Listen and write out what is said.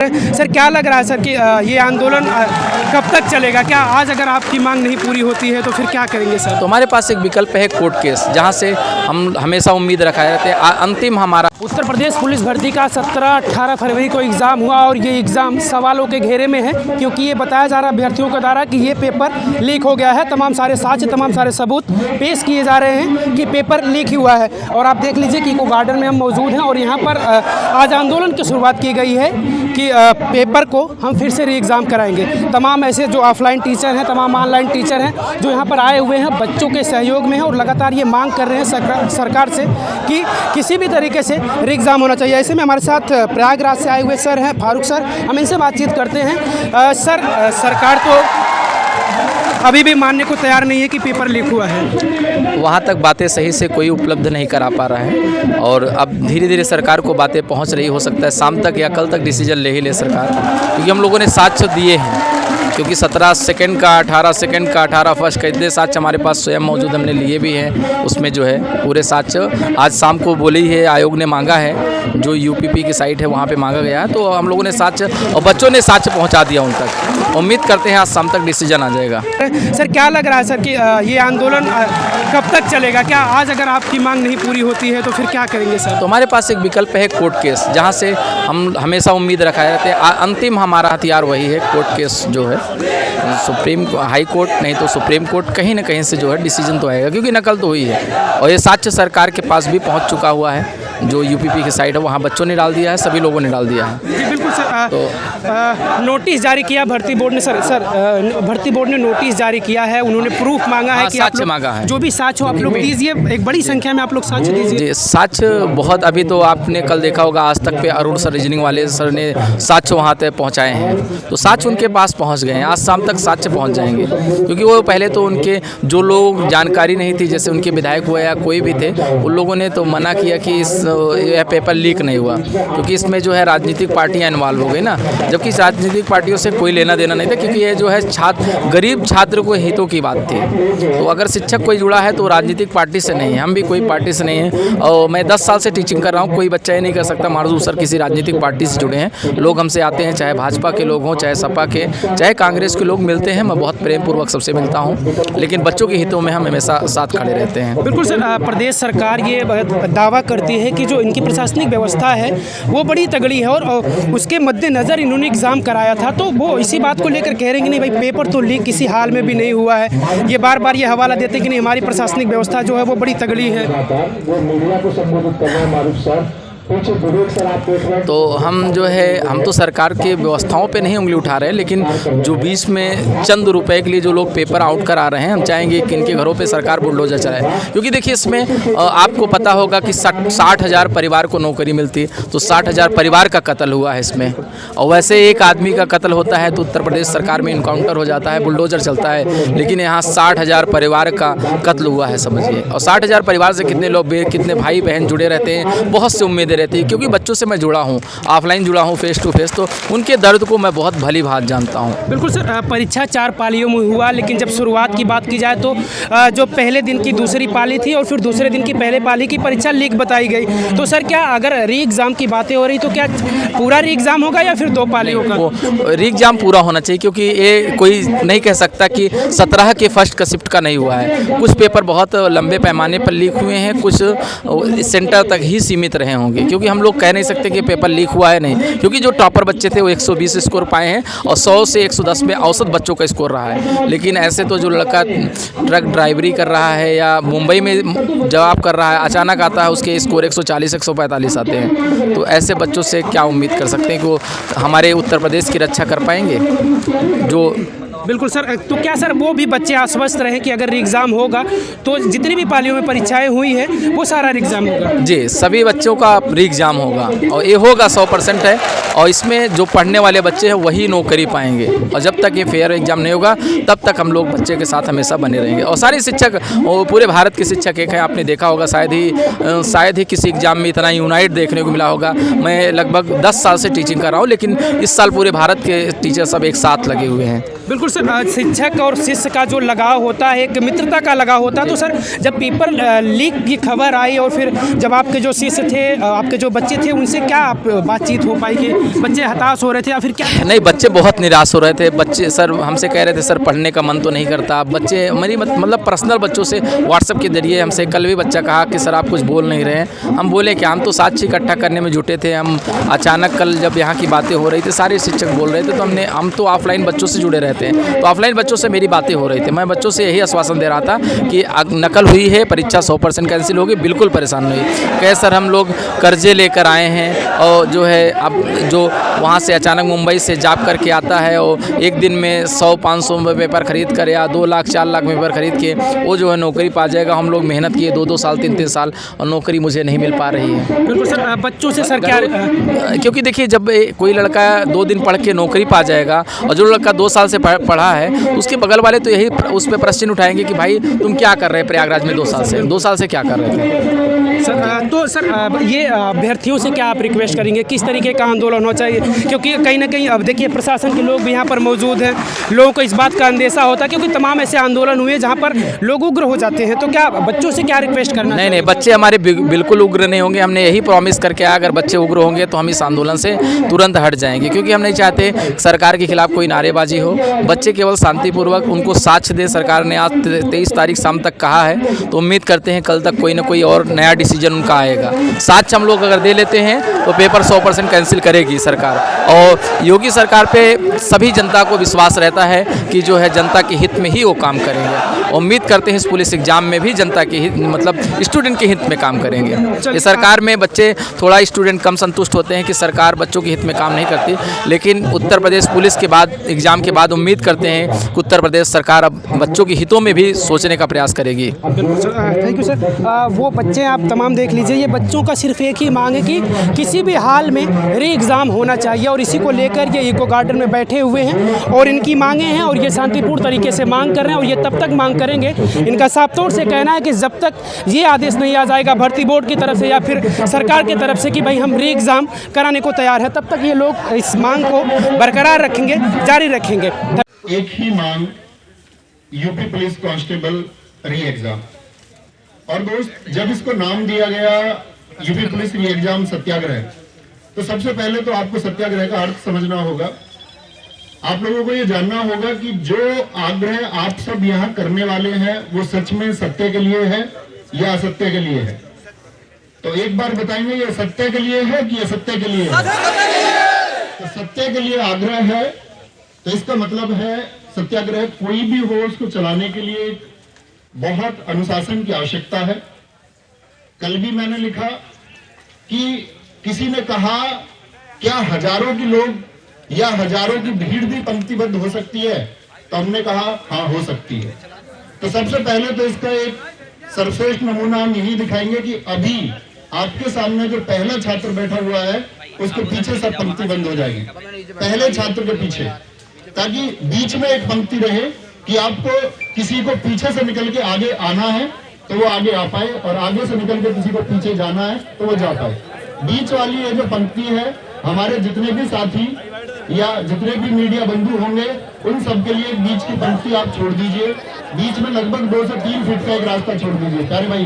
Sir क्या लग रहा है सर कि ये आंदोलन कब तक चलेगा? क्या आज अगर आपकी मांग नहीं पूरी होती है तो फिर क्या करेंगे सर? तो हमारे पास एक विकल्प है कोर्ट केस, जहां से हम हमेशा उम्मीद रखाए रहते हैं। अंतिम हमारा उत्तर प्रदेश पुलिस भर्ती का 17-18 फरवरी को एग्ज़ाम हुआ और ये एग्ज़ाम सवालों के घेरे में है, क्योंकि ये बताया जा रहा है अभ्यर्थियों के द्वारा कि ये पेपर लीक हो गया है। तमाम सारे साक्ष्य, तमाम सारे सबूत पेश किए जा रहे हैं कि पेपर लीक ही हुआ है। और आप देख लीजिए कि इको गार्डन में हम मौजूद हैं और यहाँ पर आज आंदोलन की शुरुआत की गई है कि पेपर को हम फिर से री एग्ज़ाम कराएंगे। तमाम ऐसे जो ऑफलाइन टीचर हैं, तमाम ऑनलाइन टीचर हैं जो यहाँ पर आए हुए हैं, बच्चों के सहयोग में हैं और लगातार ये मांग कर रहे हैं सरकार से कि किसी भी तरीके से री एग्ज़ाम होना चाहिए। ऐसे में हमारे साथ प्रयागराज से आए हुए सर हैं, फारूक सर, हम इनसे बातचीत करते हैं। सर, सरकार तो अभी भी मानने को तैयार नहीं है कि पेपर लीक हुआ है। वहाँ तक बातें सही से कोई उपलब्ध नहीं करा पा रहा है और अब धीरे धीरे सरकार को बातें पहुँच रही, हो सकता है शाम तक या कल तक डिसीजन ले ही ले सरकार, क्योंकि हम लोगों ने साक्ष्य दिए हैं। क्योंकि 17 सेकंड का, 18 सेकंड का, 18 फर्स्ट का इतने साक्ष्य हमारे पास स्वयं मौजूद, हमने लिए भी हैं। उसमें जो है पूरे साक्ष्य आज शाम को बोली है, आयोग ने मांगा है, जो यूपीपी की साइट है वहाँ पे मांगा गया है। तो हम लोगों ने साक्ष्य और बच्चों ने साक्ष्य पहुँचा दिया उन तक। उम्मीद करते हैं आज शाम तक डिसीजन आ जाएगा। सर क्या लग रहा है सर कि ये आंदोलन कब तक चलेगा? क्या आज अगर आपकी मांग नहीं पूरी होती है तो फिर क्या करेंगे सर? तो हमारे पास एक विकल्प है कोर्ट केस, जहां से हम हमेशा उम्मीद रखाए रहते हैं। अंतिम हमारा हथियार वही है, कोर्ट केस जो है। सुप्रीम हाई कोर्ट नहीं तो सुप्रीम कोर्ट, कहीं ना कहीं से जो है डिसीजन तो आएगा, क्योंकि नकल तो हुई है और ये साक्ष्य सरकार के पास भी पहुंच चुका हुआ है। जो यूपीपी की साइट है वहाँ बच्चों ने डाल दिया है, सभी लोगों ने डाल दिया है। जी बिल्कुल सर। तो नोटिस जारी किया भर्ती बोर्ड ने भर्ती बोर्ड ने नोटिस जारी किया है। उन्होंने प्रूफ मांगा है कि साक्ष्य मांगा है। जो भी साक्ष्य हो आप लोग दीजिए, एक बड़ी संख्या में आप लोग साक्ष्य दीजिए। जी, साक्ष्य बहुत, अभी तो आपने कल देखा होगा आज तक पे अरुण सर, रीजनिंग वाले सर ने साक्ष्य वहाँ तक पहुँचाए हैं। तो साक्ष्य उनके पास पहुँच गए हैं, आज शाम तक साक्ष्य पहुँच जाएंगे। क्योंकि वो पहले तो उनके जो लोग जानकारी नहीं थी, जैसे उनके विधायक हुए या कोई भी थे, उन लोगों ने तो मना किया कि यह पेपर लीक नहीं हुआ, क्योंकि इसमें जो है राजनीतिक पार्टियां इन्वॉल्व हो गई ना, जबकि राजनीतिक पार्टियों से कोई लेना देना नहीं था, क्योंकि ये जो है गरीब छात्र को हितों की बात थी। तो अगर शिक्षक कोई जुड़ा है तो राजनीतिक पार्टी से नहीं है, हम भी कोई पार्टी से नहीं है। और मैं 10 साल से टीचिंग कर रहा हूँ, कोई बच्चा ये नहीं कर सकता मारूदू सर किसी राजनीतिक पार्टी से जुड़े हैं। लोग हमसे आते हैं, चाहे भाजपा के लोग हों, चाहे सपा के, चाहे कांग्रेस के लोग मिलते हैं, मैं बहुत प्रेम पूर्वक सबसे मिलता हूँ, लेकिन बच्चों के हितों में हम हमेशा साथ खड़े रहते हैं। बिल्कुल सर। प्रदेश सरकार ये दावा करती है कि जो इनकी प्रशासनिक व्यवस्था है वो बड़ी तगड़ी है और उसके मद्देनज़र इन्होंने एग्ज़ाम कराया था। तो वो इसी बात को लेकर कह रहे हैं कि नहीं भाई, पेपर तो लीक किसी हाल में भी नहीं हुआ है। ये बार बार ये हवाला देते हैं कि नहीं, हमारी प्रशासनिक व्यवस्था जो है वो बड़ी तगड़ी है। तो हम जो है, हम तो सरकार के व्यवस्थाओं पे नहीं उंगली उठा रहे हैं, लेकिन जो बीच में चंद रुपए के लिए जो लोग पेपर आउट करा रहे हैं, हम चाहेंगे कि इनके घरों पे सरकार बुलडोजर चलाए। क्योंकि देखिए, इसमें आपको पता होगा कि 60,000 परिवार को नौकरी मिलती है, तो 60,000 परिवार का कत्ल हुआ है इसमें। और वैसे एक आदमी का कत्ल होता है तो उत्तर प्रदेश सरकार में इनकाउंटर हो जाता है, बुलडोजर चलता है, लेकिन यहाँ 60,000 परिवार का कत्ल हुआ है, समझिए। और 60,000 परिवार से कितने लोग, कितने भाई बहन जुड़े रहते हैं, बहुत सी उम्मीदें रहती है। क्योंकि बच्चों से मैं जुड़ा हूँ, ऑफलाइन जुड़ा हूँ, फेस टू फेस, तो उनके दर्द को मैं बहुत भली भांति जानता हूँ। बिल्कुल सर। परीक्षा 4 पालियों में हुआ, लेकिन जब शुरुआत की बात की जाए तो जो पहले दिन की दूसरी पाली थी और फिर दूसरे दिन की पहले पाली की परीक्षा लीक बताई गई। तो सर क्या अगर री एग्ज़ाम की बातें हो रही तो क्या पूरा री एग्ज़ाम होगा या फिर 2 पाली होगा? री एग्ज़ाम पूरा होना चाहिए, क्योंकि ये कोई नहीं कह सकता कि 17 के फर्स्ट का शिफ्ट का नहीं हुआ है। कुछ पेपर बहुत लंबे पैमाने पर लीक हुए हैं, कुछ सेंटर तक ही सीमित रहे होंगे। क्योंकि हम लोग कह नहीं सकते कि पेपर लीक हुआ है नहीं, क्योंकि जो टॉपर बच्चे थे वो 120 स्कोर पाए हैं और 100 से 110 में औसत बच्चों का स्कोर रहा है। लेकिन ऐसे तो जो लड़का ट्रक ड्राइवरी कर रहा है या मुंबई में जॉब कर रहा है, अचानक आता है उसके स्कोर 140 145 आते हैं, तो ऐसे बच्चों से क्या उम्मीद कर सकते हैं कि वो हमारे उत्तर प्रदेश की रक्षा कर पाएंगे? जो बिल्कुल सर। तो क्या सर वो भी बच्चे आश्वस्त रहे कि अगर री एग्ज़ाम होगा तो जितनी भी पालियों में परीक्षाएं हुई हैं वो सारा री एग्ज़ाम होगा? जी, सभी बच्चों का री एग्ज़ाम होगा और ये होगा 100% है। और इसमें जो पढ़ने वाले बच्चे हैं वही नौकरी पाएंगे, और जब तक ये फेयर एग्ज़ाम नहीं होगा तब तक हम लोग बच्चे के साथ हमेशा बने रहेंगे। और सारे शिक्षक, और पूरे भारत के शिक्षक एक हैं, आपने देखा होगा, शायद ही किसी एग्ज़ाम में इतना यूनाइट देखने को मिला होगा। मैं लगभग 10 साल से टीचिंग कर रहा हूँ, लेकिन इस साल पूरे भारत के टीचर सब एक साथ लगे हुए हैं। बिल्कुल सर, शिक्षक और शिष्य का जो लगाव होता है, एक मित्रता का लगाव होता है। तो सर जब पेपर लीक की खबर आई और फिर जब आपके जो शिष्य थे, आपके जो बच्चे थे, उनसे क्या बातचीत हो पाई कि बच्चे हताश हो रहे थे या फिर क्या? नहीं, बच्चे बहुत निराश हो रहे थे। बच्चे सर हमसे कह रहे थे सर पढ़ने का मन तो नहीं करता। बच्चे मेरी मतलब पर्सनल बच्चों से व्हाट्सएप के जरिए हमसे कल भी बच्चा कहा कि सर आप कुछ बोल नहीं रहे हैं। हम बोले कि हम तो साक्ष्य इकट्ठा करने में जुटे थे। हम अचानक कल जब यहाँ की बातें हो रही थी, सारे शिक्षक बोल रहे थे, तो हम तो ऑफलाइन बच्चों से जुड़े रहते हैं, तो ऑफलाइन बच्चों से मेरी बातें हो रही थी। मैं बच्चों से यही आश्वासन दे रहा था कि नकल हुई है, परीक्षा 100% कैंसिल होगी, बिल्कुल परेशान नहीं। कहे सर हम लोग कर्जे लेकर आए हैं और जो है अब जो वहाँ से अचानक मुंबई से जॉब करके आता है और एक दिन में 100-500 में पेपर खरीद कर या 2 लाख 4 लाख में पेपर खरीद के वो जो है नौकरी पा जाएगा। हम लोग मेहनत किए 2-2 साल 3-3 साल और नौकरी मुझे नहीं मिल पा रही है। बिल्कुल सर, बच्चों से सर क्या? क्योंकि देखिए जब कोई लड़का 2 दिन पढ़ के नौकरी पा जाएगा और जो लड़का 2 साल से पढ़ा है तो उसके बगल वाले तो यही उस पर प्रश्न उठाएंगे कि भाई तुम क्या कर रहे हैं प्रयागराज में 2 साल से क्या कर रहे थे। सर तो सर ये अभ्यर्थियों से क्या आप रिक्वेस्ट करेंगे, किस तरीके का आंदोलन होना चाहिए? क्योंकि कहीं ना कहीं अब देखिए प्रशासन के लोग भी यहाँ पर मौजूद हैं, लोगों को इस बात का अंदेशा होता है क्योंकि तमाम ऐसे आंदोलन हुए जहाँ पर लोग उग्र हो जाते हैं। तो क्या बच्चों से क्या रिक्वेस्ट करना? नहीं, बच्चे हमारे बिल्कुल उग्र नहीं होंगे। हमने यही प्रॉमिस करके आया अगर बच्चे उग्र होंगे तो हम इस आंदोलन से तुरंत हट जाएंगे, क्योंकि हम नहीं चाहते सरकार के खिलाफ कोई नारेबाजी हो। बच्चे केवल शांतिपूर्वक उनको साक्ष्य दे। सरकार ने आज 23 तारीख शाम तक कहा है, तो उम्मीद करते हैं कल तक कोई ना कोई और नया डिसीजन उनका आएगा। साक्ष्य हम लोग अगर दे लेते हैं तो पेपर 100% कैंसिल करेगी सरकार। और योगी सरकार पे सभी जनता को विश्वास रहता है कि जो है जनता के हित में ही वो काम करेंगे। उम्मीद करते हैं इस पुलिस एग्जाम में भी जनता के हित मतलब स्टूडेंट के हित में काम करेंगे। ये सरकार में बच्चे थोड़ा स्टूडेंट कम संतुष्ट होते हैं कि सरकार बच्चों के हित में काम नहीं करती, लेकिन उत्तर प्रदेश पुलिस के बाद एग्जाम के बाद उम्मीद करते हैं कि उत्तर प्रदेश सरकार अब बच्चों के हितों में भी सोचने का प्रयास करेगी। Thank you sir. वो बच्चे आप तमाम देख लीजिए, ये बच्चों का सिर्फ एक ही मांग है कि किसी भी हाल में री एग्ज़ाम होना चाहिए और इसी को लेकर ये इको गार्डन में बैठे हुए हैं और इनकी मांगे हैं और ये शांतिपूर्ण तरीके से मांग कर रहे हैं और ये तब तक मांग करेंगे। इनका साफ तौर से कहना है कि जब तक ये आदेश नहीं आ जाएगा भर्ती बोर्ड की तरफ से या फिर सरकार की तरफ से कि भाई हम री एग्ज़ाम कराने को तैयार है, तब तक ये लोग इस मांग को बरकरार रखेंगे, जारी रखेंगे। एक ही मांग, यूपी पुलिस कांस्टेबल री एग्जाम। और दोस्त जब इसको नाम दिया गया यूपी पुलिस री एग्जाम सत्याग्रह, तो सबसे पहले तो आपको सत्याग्रह का अर्थ समझना होगा। आप लोगों को ये जानना होगा कि जो आग्रह आप सब यहाँ करने वाले हैं वो सच में सत्य के लिए है या असत्य के लिए है। तो एक बार बताएंगे ये सत्य के लिए है कि असत्य के लिए है? तो सत्य के लिए आग्रह है, तो इसका मतलब है सत्याग्रह कोई भी हो उसको चलाने के लिए बहुत अनुशासन की आवश्यकता है। कल भी मैंने लिखा कि किसी ने कहा क्या हजारों के लोग या हजारों की भीड़ भी पंक्तिबद्ध हो सकती है? तो हमने कहा हाँ हो सकती है। तो सबसे पहले तो इसका एक सर्वश्रेष्ठ नमूना हम यही दिखाएंगे कि अभी आपके सामने जो पहला छात्र बैठा हुआ है उसके पीछे सब पंक्ति बंद हो जाएगी, पहले छात्र के पीछे, ताकि बीच में एक पंक्ति रहे कि आपको किसी को पीछे से निकल के आगे आना है तो वो आगे आ पाए और आगे से निकल के किसी को पीछे जाना है तो वो जा पाए। बीच वाली ये जो पंक्ति है, हमारे जितने भी साथी या जितने भी मीडिया बंधु होंगे उन सबके लिए बीच की पंक्ति आप छोड़ दीजिए। बीच में लगभग 2 से 3 फीट का एक रास्ता छोड़ दीजिए। प्यारे भाई